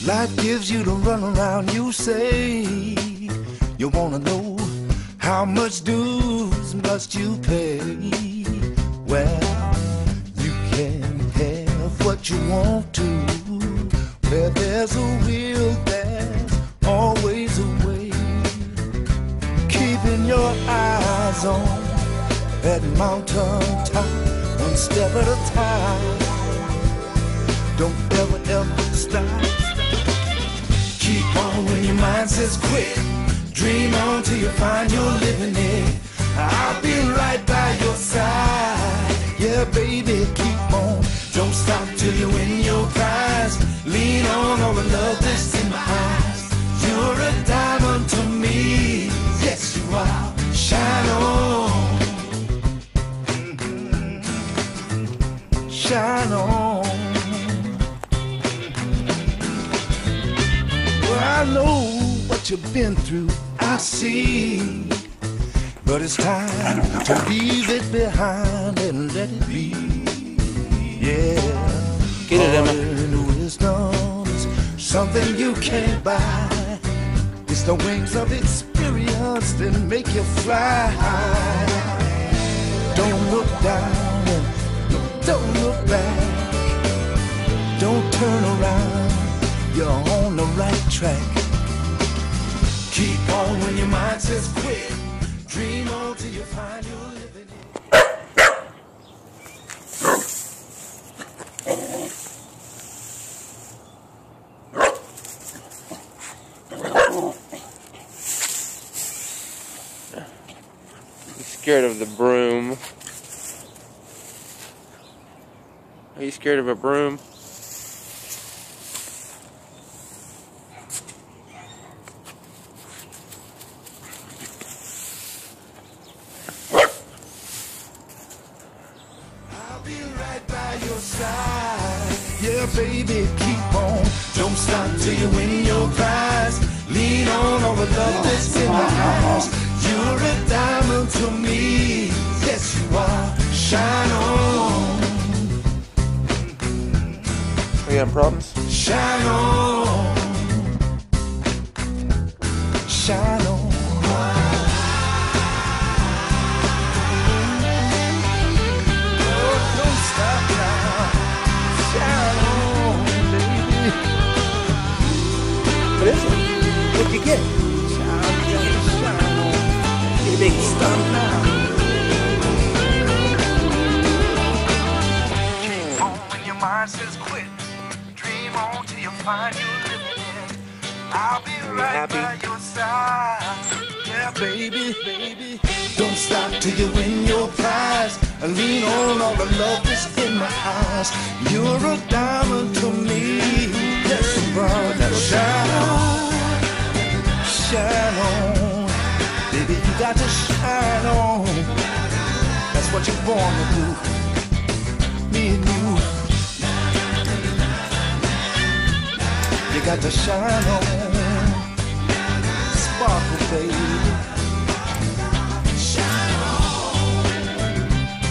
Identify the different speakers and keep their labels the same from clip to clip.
Speaker 1: Life gives you the runaround. You say you wanna know how much dues must you pay. Well, you can have what you want to. Where there's a will, there's always a way. Keeping your eyes on that mountain top, one step at a time. Don't ever, ever stop. Keep on when your mind says quit. Dream on till you find your living it. I'll be right by your side. Yeah, baby, keep on. Don't stop till you win your prize. Lean on all the love that's in my eyes. You're a diamond to me. Yes, you are. Shine on. Shine on. Well, I know what you've been through, I see, but it's time to leave it behind and let it be. Yeah,
Speaker 2: get it, Emma.
Speaker 1: Wisdom is something you can't buy. It's the wings of experience that make you fly high. Don't look down and don't look back. Don't turn around, you're on the right track. Keep on when your mind says quit. Dream on till you find your living.
Speaker 2: He's scared of the broom. Are you scared of a broom?
Speaker 1: I'll be right by your side. Yeah, baby, keep on. Don't stop till you win your prize. Lean on all the love that's in my eyes. You're a diamond to me. Yes, you are. Shine on.
Speaker 2: Are you having problems?
Speaker 1: Shine on. Shine on. Oh, don't stop now. Shine on, baby.
Speaker 2: What is it? What'd you get?
Speaker 1: Shine on. Baby, stop now. Keep on when your mind says quit. Dream on till you find you living it. I'll be right by your side. Yeah, baby, baby. Don't stop till you win your prize. Lean on all the love that's in my eyes. You're a diamond to me. Yes, brother. Shine on. Shine on. Baby, you got to shine on. That's what you're born to do. Me and you. You got to shine on. Sparkle, baby. Shine on.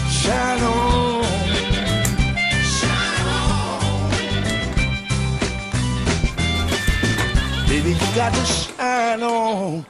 Speaker 1: Shine on. Shine on. Baby, you got to shine on.